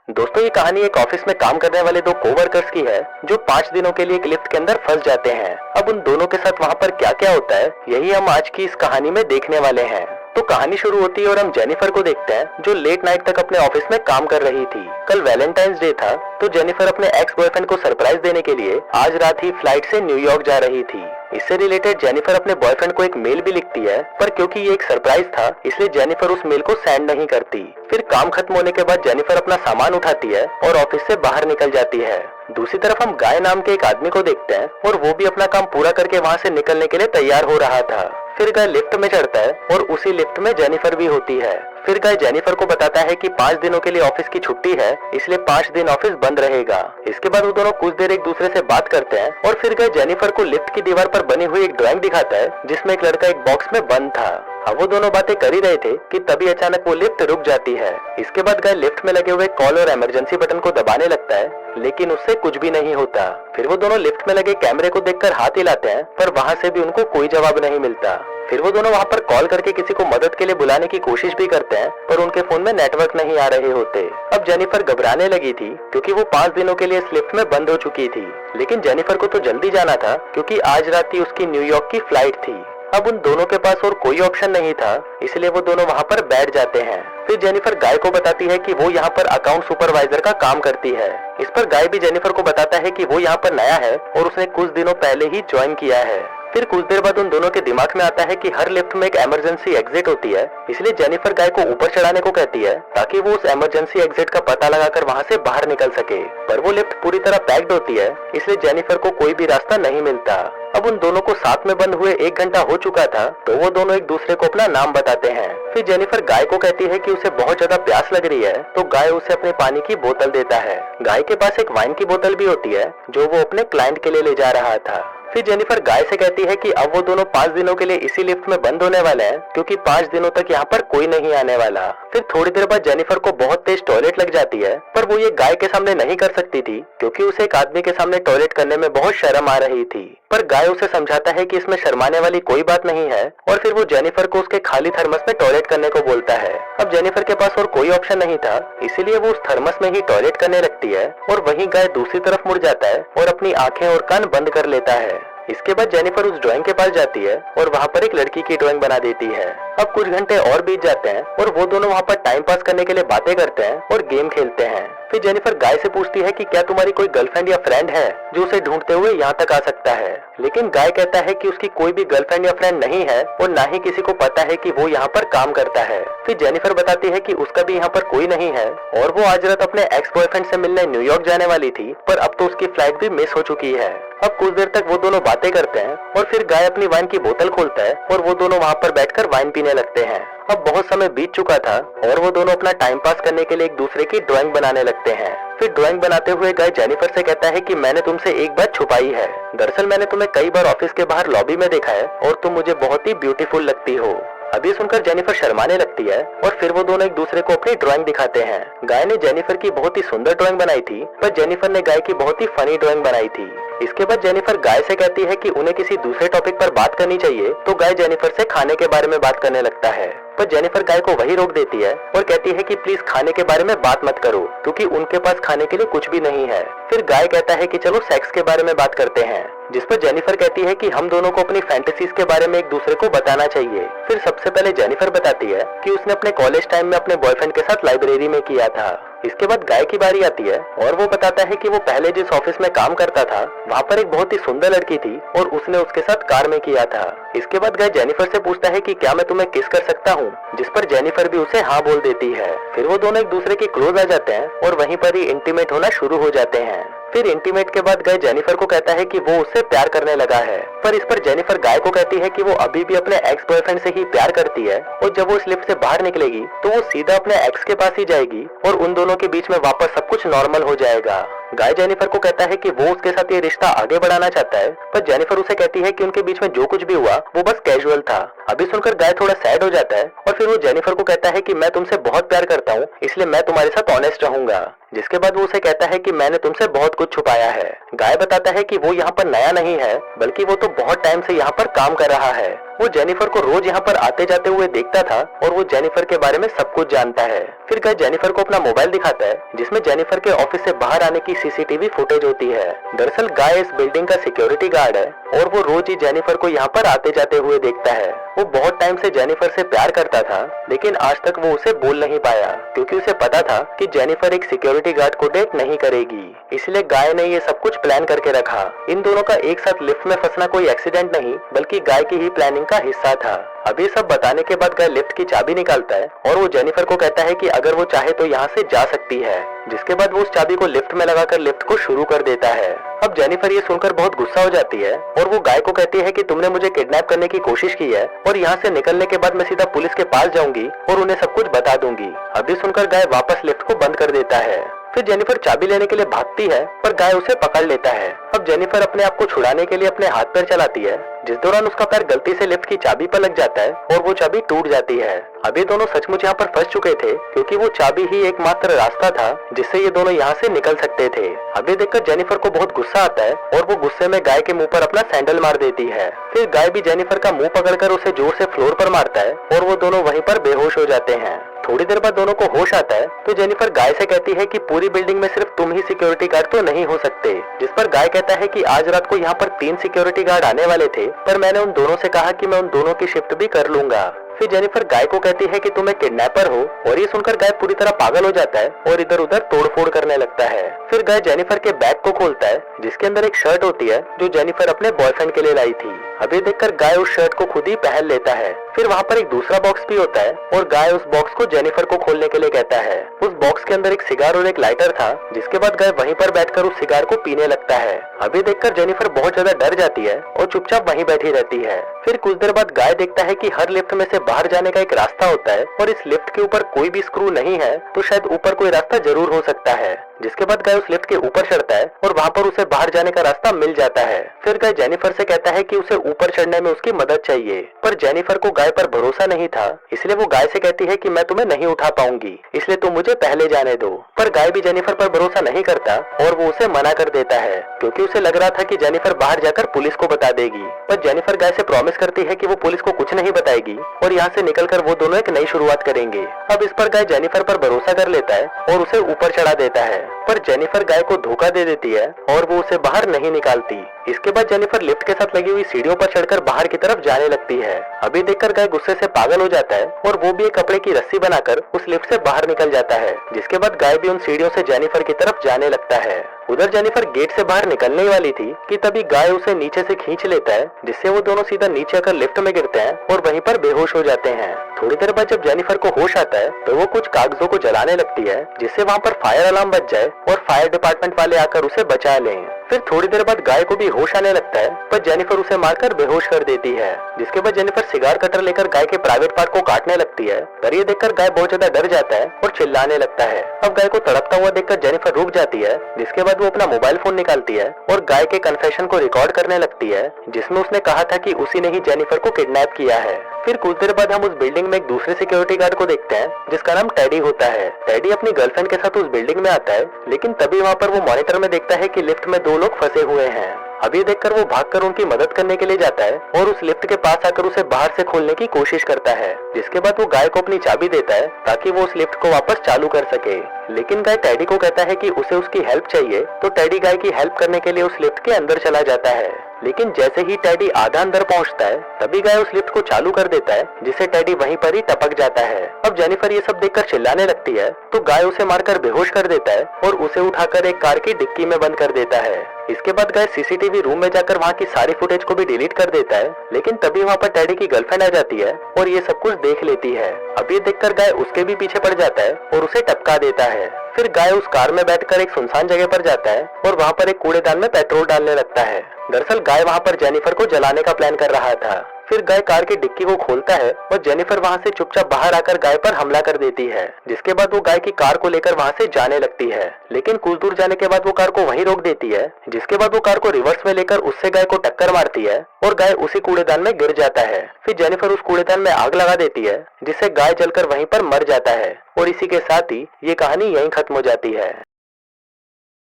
दोस्तों, ये कहानी एक ऑफिस में काम करने वाले दो कोवर्कर्स की है जो 5 दिनों के लिए एक लिफ्ट के अंदर फंस जाते हैं। अब उन दोनों के साथ वहाँ पर क्या क्या होता है, यही हम आज की इस कहानी में देखने वाले हैं। तो कहानी शुरू होती है और हम जेनिफर को देखते हैं जो लेट नाइट तक अपने ऑफिस में काम कर रही थी। कल वैलेंटाइंस डे था, तो जेनिफर अपने एक्स बॉयफ्रेंड को सरप्राइज देने के लिए आज रात ही फ्लाइट से न्यूयॉर्क जा रही थी। इससे रिलेटेड जेनिफर अपने बॉयफ्रेंड को एक मेल भी लिखती है, पर क्योंकि ये एक सरप्राइज था इसलिए जेनिफर उस मेल को सेंड नहीं करती। फिर काम खत्म होने के बाद जेनिफर अपना सामान उठाती है और ऑफिस से बाहर निकल जाती है। दूसरी तरफ हम गाय नाम के एक आदमी को देखते हैं और वो भी अपना काम पूरा करके वहाँ से निकलने के लिए तैयार हो रहा था। फिर गाय लिफ्ट में चढ़ता है और उसी लिफ्ट में जेनिफर भी होती है। फिर गाय जेनिफर को बताता है कि 5 दिनों के लिए ऑफिस की छुट्टी है, इसलिए 5 दिन ऑफिस बंद रहेगा। इसके बाद वो दोनों कुछ देर एक दूसरे से बात करते हैं और फिर गाय जेनिफर को लिफ्ट की दीवार पर बनी हुई एक ड्राइंग दिखाता है जिसमें एक लड़का एक बॉक्स में बंद था। अब वो दोनों बातें कर ही रहे थे कि तभी अचानक वो लिफ्ट रुक जाती है। इसके बाद गाय लिफ्ट में लगे हुए कॉल और इमरजेंसी बटन को दबाने लगता है, लेकिन उससे कुछ भी नहीं होता। फिर वो दोनों लिफ्ट में लगे कैमरे को देखकर हाथ हिलाते हैं, पर वहाँ से भी उनको कोई जवाब नहीं मिलता। फिर वो दोनों वहाँ पर कॉल करके किसी को मदद के लिए बुलाने की कोशिश भी करते हैं, पर उनके फोन में नेटवर्क नहीं आ रहे होते। अब जेनिफर घबराने लगी थी क्योंकि वो 5 दिनों के लिए इस लिफ्ट में बंद हो चुकी थी, लेकिन जेनिफर को तो जल्दी जाना था क्योंकि आज रात ही उसकी न्यूयॉर्क की फ्लाइट थी। अब उन दोनों के पास और कोई ऑप्शन नहीं था, इसलिए वो दोनों वहाँ पर बैठ जाते हैं। फिर जेनिफर गाय को बताती है कि वो यहाँ पर अकाउंट सुपरवाइजर का काम करती है। इस पर गाय भी जेनिफर को बताता है कि वो यहाँ पर नया है और उसने कुछ दिनों पहले ही ज्वाइन किया है। फिर कुछ देर बाद उन दोनों के दिमाग में आता है कि हर लिफ्ट में एक इमरजेंसी एग्जिट होती है, इसलिए जेनिफर गाय को ऊपर चढ़ाने को कहती है ताकि वो उस इमरजेंसी एग्जिट का पता लगाकर वहाँ से बाहर निकल सके। पर वो लिफ्ट पूरी तरह पैक्ड होती है, इसलिए जेनिफर को कोई भी रास्ता नहीं मिलता। अब उन दोनों को साथ में बंद हुए 1 घंटा हो चुका था, तो वो दोनों एक दूसरे को अपना नाम बताते हैं। फिर जेनिफर गाय को कहती है कि उसे बहुत ज्यादा प्यास लग रही है, तो गाय उसे अपने पानी की बोतल देता है। गाय के पास एक वाइन की बोतल भी होती है जो वो अपने क्लाइंट के लिए ले जा रहा था। फिर जेनिफर गाय से कहती है कि अब वो दोनों 5 दिनों के लिए इसी लिफ्ट में बंद होने वाले हैं क्योंकि 5 दिनों तक यहाँ पर कोई नहीं आने वाला। फिर थोड़ी देर बाद जेनिफर को बहुत तेज टॉयलेट लग जाती है, पर वो ये गाय के सामने नहीं कर सकती थी क्योंकि उसे एक आदमी के सामने टॉयलेट करने में बहुत शर्म आ रही थी। पर गाय उसे समझाता है कि इसमें शर्माने वाली कोई बात नहीं है और फिर वो जेनिफर को उसके खाली थर्मस में टॉयलेट करने को बोलता है। अब जेनिफर के पास और कोई ऑप्शन नहीं था, इसीलिए वो उस थर्मस में ही टॉयलेट करने लगती है और वहीं गाय दूसरी तरफ मुड़ जाता है और अपनी आंखें और कान बंद कर लेता है। इसके बाद जेनिफर उस ड्राइंग के पास जाती है और वहाँ पर एक लड़की की ड्राइंग बना देती है। अब कुछ घंटे और बीत जाते हैं और वो दोनों वहाँ पर टाइम पास करने के लिए बातें करते हैं और गेम खेलते हैं। फिर जेनिफर गाय से पूछती है कि क्या तुम्हारी कोई गर्लफ्रेंड या फ्रेंड है जो उसे ढूंढते हुए यहाँ तक आ सकता है, लेकिन गाय कहता है कि उसकी कोई भी गर्लफ्रेंड या फ्रेंड नहीं है और ना ही किसी को पता है कि वो यहाँ पर काम करता है। फिर जेनिफर बताती है कि उसका भी यहाँ पर कोई नहीं है और वो आज रात अपने एक्स बॉयफ्रेंड से मिलने न्यूयॉर्क जाने वाली थी, पर अब तो उसकी फ्लाइट भी मिस हो चुकी है। अब कुछ देर तक वो दोनों बातें करते हैं और फिर गाय अपनी वाइन की बोतल खोलता है और वो दोनों वहाँ पर बैठकर वाइन पीने लगते हैं। अब बहुत समय बीत चुका था और वो दोनों अपना टाइम पास करने के लिए एक दूसरे की ड्राइंग बनाने लगते हैं। फिर ड्राइंग बनाते हुए गाय जेनिफर से कहता है कि मैंने तुमसे एक बात छुपाई है। दरअसल मैंने तुम्हें कई बार ऑफिस के बाहर लॉबी में देखा है और तुम मुझे बहुत ही ब्यूटीफुल लगती हो। अभी सुनकर जेनिफर शर्माने लगती है और फिर वो दोनों एक दूसरे को अपनी ड्राइंग दिखाते हैं। गाय ने जेनिफर की बहुत ही सुंदर ड्राइंग बनाई थी, पर जेनिफर ने गाय की बहुत ही फनी ड्राइंग बनाई थी। इसके बाद जेनिफर गाय से कहती है कि उन्हें किसी दूसरे टॉपिक पर बात करनी चाहिए, तो गाय जेनिफर से खाने के बारे में बात करने लगता है, पर जेनिफर गाय को वही रोक देती है और कहती है कि प्लीज खाने के बारे में बात मत करो क्योंकि उनके पास खाने के लिए कुछ भी नहीं है। फिर गाय कहता है कि चलो सेक्स के बारे में बात करते हैं, जिस पर जेनिफर कहती है कि हम दोनों को अपनी फैंटेसीज के बारे में एक दूसरे को बताना चाहिए। फिर सबसे पहले जेनिफर बताती है कि उसने अपने कॉलेज टाइम में अपने बॉयफ्रेंड के साथ लाइब्रेरी में किया था। इसके बाद गाय की बारी आती है और वो बताता है कि वो पहले जिस ऑफिस में काम करता था वहाँ पर एक बहुत ही सुंदर लड़की थी और उसने उसके साथ कार में किया था। इसके बाद गाय जेनिफर से पूछता है कि क्या मैं तुम्हें किस कर सकता हूँ, जिस पर जेनिफर भी उसे हाँ बोल देती है। फिर वो दोनों एक दूसरे के क्लोज आ जाते हैं और वहीं पर ही इंटीमेट होना शुरू हो जाते हैं। फिर इंटीमेट के बाद गाय जेनिफर को कहता है कि वो उससे प्यार करने लगा है, पर इस पर जेनिफर गाय को कहती है कि वो अभी भी अपने एक्स बॉयफ्रेंड से ही प्यार करती है और जब वो इस लिफ्ट से बाहर निकलेगी तो वो सीधा अपने एक्स के पास ही जाएगी और उन दोनों के बीच में वापस सब कुछ नॉर्मल हो जाएगा। गाय जेनिफर को कहता है कि वो उसके साथ ये रिश्ता आगे बढ़ाना चाहता है, पर जेनिफर उसे कहती है कि उनके बीच में जो कुछ भी हुआ वो बस कैजुअल था। अभी सुनकर गाय थोड़ा सैड हो जाता है और फिर वो जेनिफर को कहता है कि मैं तुमसे बहुत प्यार करता हूँ, इसलिए मैं तुम्हारे साथ ऑनेस्ट रहूंगा। जिसके बाद वो उसे कहता है कि मैंने तुमसे बहुत कुछ छुपाया है। गाय बताता है कि वो यहाँ पर नया नहीं है, बल्कि वो तो बहुत टाइम से यहाँ पर काम कर रहा है। वो जेनिफर को रोज यहाँ पर आते जाते हुए देखता था और वो जेनिफर के बारे में सब कुछ जानता है। फिर गाय जेनिफर को अपना मोबाइल दिखाता है, जिसमें जेनिफर के ऑफिस से बाहर आने की सीसीटीवी फुटेज होती है। दरअसल गाय इस बिल्डिंग का सिक्योरिटी गार्ड है और वो रोज ही जेनिफर को यहाँ पर आते जाते हुए देखता है। वो बहुत टाइम से जेनिफर से प्यार करता था, लेकिन आज तक वो उसे बोल नहीं पाया, क्योंकि उसे पता था कि जेनिफर एक सिक्योरिटी गार्ड को डेट नहीं करेगी। इसलिए गाय ने ये सब कुछ प्लान करके रखा। इन दोनों का एक साथ लिफ्ट में फंसना कोई एक्सीडेंट नहीं, बल्कि गाय की ही प्लानिंग का हिस्सा था। अब ये सब बताने के बाद गाय लिफ्ट की चाबी निकालता है और वो जेनिफर को कहता है कि अगर वो चाहे तो यहाँ से जा सकती है। जिसके बाद वो उस चाबी को लिफ्ट में लगाकर लिफ्ट को शुरू कर देता है। अब जेनिफर ये सुनकर बहुत गुस्सा हो जाती है और वो गाय को कहती है कि तुमने मुझे किडनैप करने की कोशिश की है और यहाँ से निकलने के बाद मैं सीधा पुलिस के पास जाऊंगी और उन्हें सब कुछ बता दूंगी। अभी सुनकर गाय वापस लिफ्ट को बंद कर देता है। फिर जेनिफर चाबी लेने के लिए भागती है, पर गाय उसे पकड़ लेता है। अब जेनिफर अपने आप को छुड़ाने के लिए अपने हाथ पैर चलाती है, जिस दौरान उसका पैर गलती से लिफ्ट की चाबी पर लग जाता है और वो चाबी टूट जाती है। अब ये दोनों सचमुच यहाँ पर फंस चुके थे, क्योंकि वो चाबी ही एकमात्र रास्ता था जिससे ये दोनों यहाँ से निकल सकते थे। अब ये देखकर जेनिफर को बहुत गुस्सा आता है और वो गुस्से में गाय के मुंह पर अपना सैंडल मार देती है। फिर गाय भी जेनिफर का मुंह पकड़कर उसे जोर से फ्लोर पर मारता है और वो दोनों वहीं पर बेहोश हो जाते हैं। थोड़ी देर बाद दोनों को होश आता है तो जेनिफर गाय से कहती है कि पूरी बिल्डिंग में सिर्फ तुम ही सिक्योरिटी गार्ड तो नहीं हो सकते। जिस पर गाय कहता है कि आज रात को यहाँ पर 3 सिक्योरिटी गार्ड आने वाले थे, पर मैंने उन दोनों से कहा कि मैं उन दोनों की शिफ्ट भी कर लूंगा। फिर जेनिफर गाय को कहती है कि तुम एक किडनैपर हो, और ये सुनकर गाय पूरी तरह पागल हो जाता है और इधर उधर तोड़फोड़ करने लगता है। फिर गाय जेनिफर के बैग को खोलता है, जिसके अंदर एक शर्ट होती है जो जेनिफर अपने बॉयफ्रेंड के लिए लाई थी। अभी देखकर गाय उस शर्ट को खुद ही पहन लेता है। फिर वहाँ पर एक दूसरा बॉक्स भी होता है और गाय उस बॉक्स को जेनिफर को खोलने के लिए कहता है। उस बॉक्स के अंदर एक सिगार और एक लाइटर था, जिसके बाद गाय वहीं पर बैठकर उस सिगार को पीने लगता है। अभी देखकर जेनिफर बहुत ज्यादा डर जाती है और चुपचाप वहीं बैठी रहती है। फिर कुछ देर बाद गाय देखता है कि हर लिफ्ट में से बाहर जाने का एक रास्ता होता है और इस लिफ्ट के ऊपर कोई भी स्क्रू नहीं है, तो शायद ऊपर कोई रास्ता जरूर हो सकता है। जिसके बाद गाय उस लिफ्ट के ऊपर चढ़ता है और वहाँ पर उसे बाहर जाने का रास्ता मिल जाता है। फिर गाय जेनिफर से कहता है कि उसे ऊपर चढ़ने में उसकी मदद चाहिए, पर जेनिफर को गाय पर भरोसा नहीं था, इसलिए वो गाय से कहती है कि मैं तुम्हें नहीं उठा पाऊंगी, इसलिए तुम मुझे पहले जाने दो। पर गाय भी जेनिफर पर भरोसा नहीं करता और वो उसे मना कर देता है, क्योंकि उसे लग रहा था कि जेनिफर बाहर जाकर पुलिस को बता देगी। पर जेनिफर गाय से प्रॉमिस करती है कि वो पुलिस को कुछ नहीं बताएगी और यहाँ से निकलकर वो दोनों एक नई शुरुआत करेंगे। अब इस पर गाय जेनिफर पर भरोसा कर लेता है और उसे ऊपर चढ़ा देता है, पर जेनिफर गाय को धोखा दे देती है और वो उसे बाहर नहीं निकालती। इसके बाद जेनिफर लिफ्ट के साथ लगी हुई सीढ़ियों पर चढ़कर बाहर की तरफ जाने लगती है। अभी देखकर गाय गुस्से से पागल हो जाता है और वो भी एक कपड़े की रस्सी बनाकर उस लिफ्ट से बाहर निकल जाता है। जिसके बाद गाय भी उन सीढ़ियों से जेनिफर की तरफ जाने लगता है। उधर जेनिफर गेट से बाहर निकलने वाली थी कि तभी गाय उसे नीचे से खींच लेता है, जिससे वो दोनों सीधा नीचे आकर लिफ्ट में गिरते हैं और वहीं पर बेहोश हो जाते हैं। थोड़ी देर बाद जब जेनिफर को होश आता है तो वो कुछ कागजों को जलाने लगती है, जिससे वहाँ पर फायर अलार्म बज जाए और फायर डिपार्टमेंट वाले आकर उसे बचा लें। फिर थोड़ी देर बाद गाय को भी होश आने लगता है, पर जेनिफर उसे मारकर बेहोश कर देती है। जिसके बाद जेनिफर सिगार कटर लेकर गाय के प्राइवेट पार्ट को काटने लगती है, पर ये देखकर गाय बहुत ज्यादा डर जाता है और चिल्लाने लगता है। अब गाय को तड़पता हुआ देखकर जेनिफर रुक जाती है, जिसके बाद वो अपना मोबाइल फोन निकालती है और गाय के कन्फेशन को रिकॉर्ड करने लगती है, जिसमें उसने कहा था कि उसी ने ही जेनिफर को किडनैप किया है। फिर कुछ देर बाद हम उस बिल्डिंग में एक दूसरे सिक्योरिटी गार्ड को देखते हैं, जिसका नाम टेडी होता है। टेडी अपनी गर्लफ्रेंड के साथ उस बिल्डिंग में आता है, लेकिन तभी वहाँ पर वो मॉनिटर में देखता है कि लिफ्ट में 2 लोग फंसे हुए हैं। अभी देखकर वो भागकर उनकी मदद करने के लिए जाता है और उस लिफ्ट के पास आकर उसे बाहर से खोलने की कोशिश करता है। जिसके बाद वो गाय को अपनी चाबी देता है ताकि वो उस लिफ्ट को वापस चालू कर सके। लेकिन गाय टेडी को कहता है कि उसे उसकी हेल्प चाहिए, तो टेडी गाय की हेल्प करने के लिए उस लिफ्ट के अंदर चला जाता है। लेकिन जैसे ही टेडी आधा अंदर पहुंचता है, तभी गाय उस लिफ्ट को चालू कर देता है, जिससे टेडी वहीं पर ही टपक जाता है। अब जेनिफर ये सब देखकर चिल्लाने लगती है, तो गाय उसे मारकर बेहोश कर देता है और उसे उठाकर एक कार की डिक्की में बंद कर देता है। इसके बाद गाय सीसीटीवी रूम में जाकर वहाँ की सारी फुटेज को भी डिलीट कर देता है, लेकिन तभी वहाँ पर टेडी की गर्लफ्रेंड आ जाती है और ये सब कुछ देख लेती है। अब ये देखकर गाय उसके भी पीछे पड़ जाता है और उसे टपका देता है। फिर गाय उस कार में बैठकर एक सुनसान जगह पर जाता है और वहाँ पर एक कूड़ेदान में पेट्रोल डालने लगता है। दरअसल गाय वहाँ पर जेनिफर को जलाने का प्लान कर रहा था। फिर गाय कार की डिक्की को खोलता है और जेनिफर वहाँ से चुपचाप बाहर आकर गाय पर हमला कर देती है। जिसके बाद वो गाय की कार को लेकर वहाँ से जाने लगती है, लेकिन कुछ दूर जाने के बाद वो कार को वहीं रोक देती है। जिसके बाद वो कार को रिवर्स में लेकर उससे गाय को टक्कर मारती है और गाय उसी कूड़ेदान में गिर जाता है। फिर जेनिफर उस कूड़ेदान में आग लगा देती है, जिससे गाय जलकर वहीं पर मर जाता है। और इसी के साथ ही ये कहानी यहीं खत्म हो जाती है।